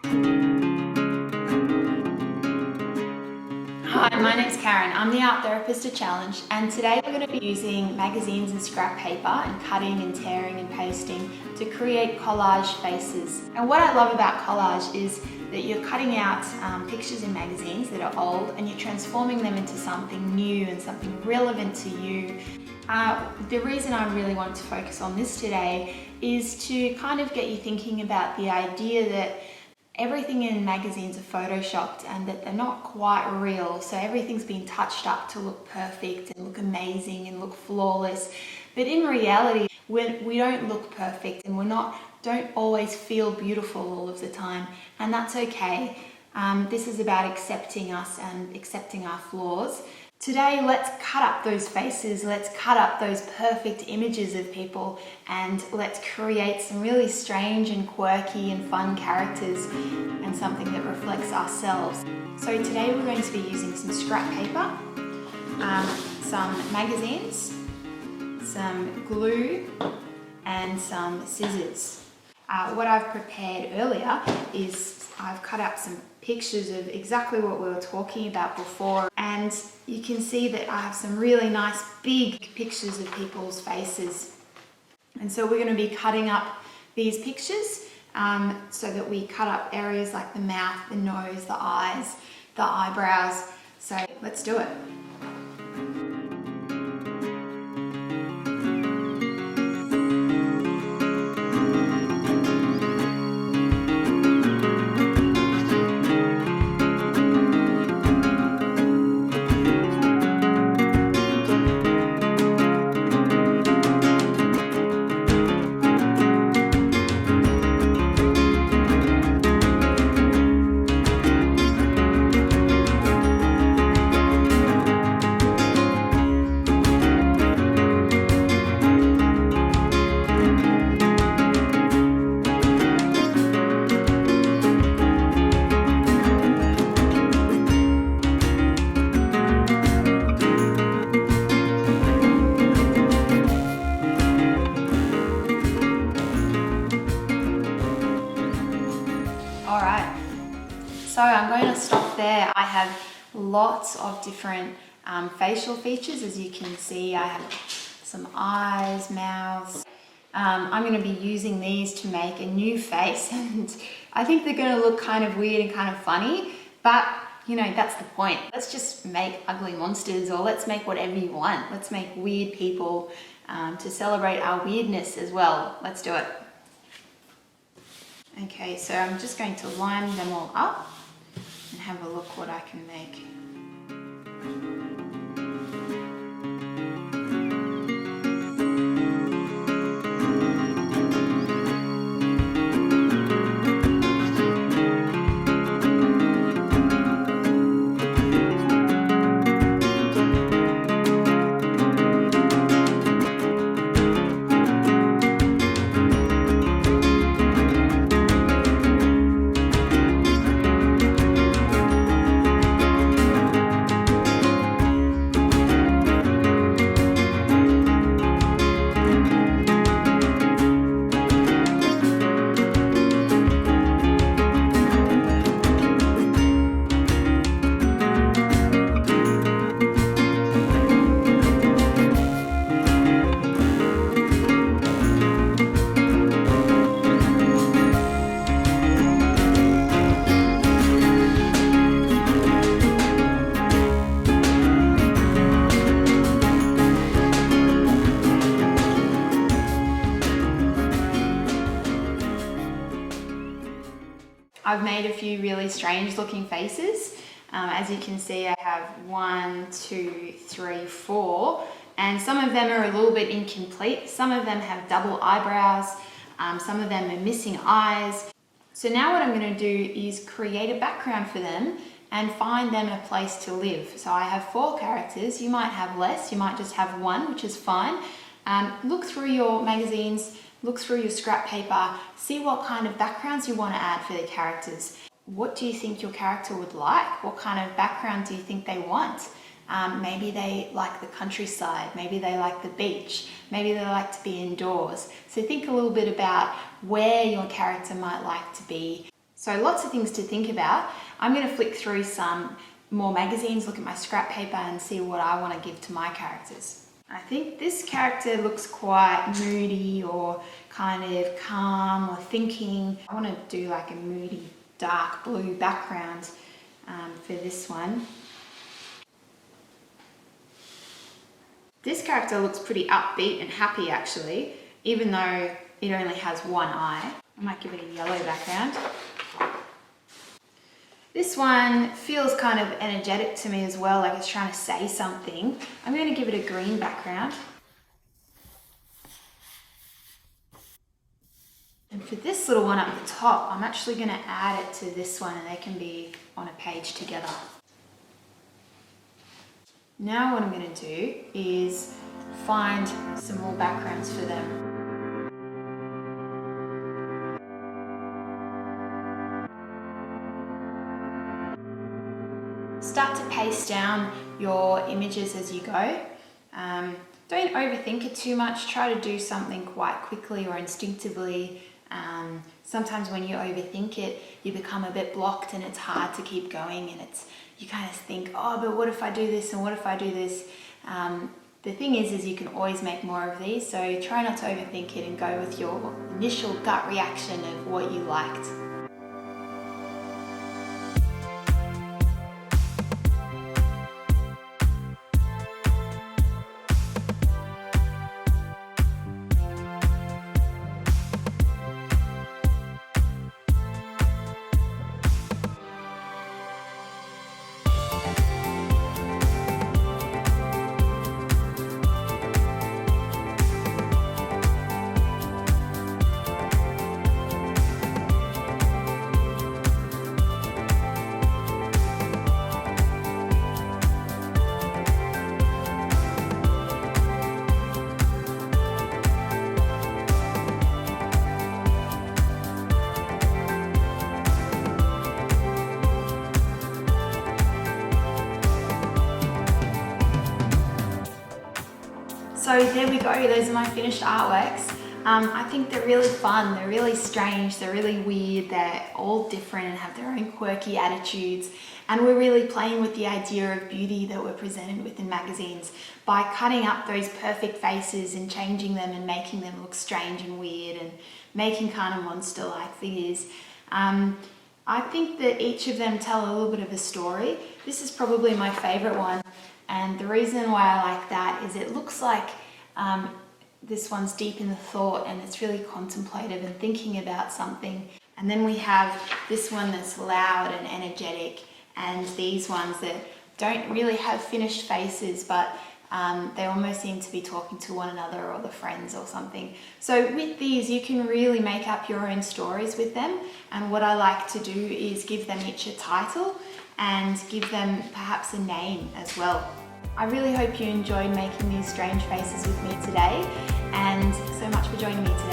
Hi, my name's Karen. I'm the art therapist at Challenge, and today we're going to be using magazines and scrap paper and cutting and tearing and pasting to create collage faces. And what I love about collage is that you're cutting out pictures in magazines that are old and you're transforming them into something new and something relevant to you. The reason I really want to focus on this today is to kind of get you thinking about the idea that everything in magazines are photoshopped and that they're not quite real. So everything's been touched up to look perfect and look amazing and look flawless. But in reality, we don't look perfect and don't always feel beautiful all of the time. And that's okay. This is about accepting us and accepting our flaws. Today, let's cut up those faces, let's cut up those perfect images of people, and let's create some really strange and quirky and fun characters and something that reflects ourselves. So today we're going to be using some scrap paper, some magazines, some glue, and some scissors. What I've prepared earlier is I've cut out some pictures of exactly what we were talking about before, and you can see that I have some really nice big pictures of people's faces. And so we're going to be cutting up these pictures so that we cut up areas like the mouth, the nose, the eyes, the eyebrows. So let's do it. So I'm going to stop there. I have lots of different facial features. As you can see, I have some eyes, mouths. I'm going to be using these to make a new face, and I think they're going to look kind of weird and kind of funny, but you know, that's the point. Let's just make ugly monsters, or let's make whatever you want. Let's make weird people to celebrate our weirdness as well. Let's do it. Okay, so I'm just going to line them all up and have a look what I can make. I've made a few really strange looking faces. As you can see, I have 1, 2, 3, 4, and some of them are a little bit incomplete. Some of them have double eyebrows, some of them are missing eyes. So now what I'm going to do is create a background for them and find them a place to live. So I have 4 characters. You might have less, you might just have 1, which is fine. Look through your magazines, look through your scrap paper, see what kind of backgrounds you want to add for the characters. What do you think your character would like? What kind of background do you think they want? Maybe they like the countryside, maybe they like the beach, maybe they like to be indoors. So think a little bit about where your character might like to be. So lots of things to think about. I'm going to flick through some more magazines, look at my scrap paper and see what I want to give to my characters. I think this character looks quite moody or kind of calm or thinking. I want to do like a moody dark blue background for this one. This character looks pretty upbeat and happy actually, even though it only has one eye. I might give it a yellow background. This one feels kind of energetic to me as well, like it's trying to say something. I'm going to give it a green background. And for this little one up the top, I'm actually going to add it to this one and they can be on a page together. Now what I'm going to do is find some more backgrounds for them. Start to paste down your images as you go. Don't overthink it too much. Try to do something quite quickly or instinctively. Sometimes when you overthink it, you become a bit blocked and it's hard to keep going, and you kind of think, oh, but what if I do this and what if I do this? The thing is you can always make more of these, so try not to overthink it and go with your initial gut reaction of what you liked. So there we go, those are my finished artworks. I think they're really fun, they're really strange, they're really weird, they're all different and have their own quirky attitudes. And we're really playing with the idea of beauty that we're presented with in magazines by cutting up those perfect faces and changing them and making them look strange and weird and making kind of monster-like figures. I think that each of them tell a little bit of a story. This is probably my favorite one. And the reason why I like that is it looks like this one's deep in the thought and it's really contemplative and thinking about something. And then we have this one that's loud and energetic, and these ones that don't really have finished faces, but they almost seem to be talking to one another or the friends or something. So with these, you can really make up your own stories with them. And what I like to do is give them each a title and give them perhaps a name as well. I really hope you enjoyed making these strange faces with me today, and so much for joining me today.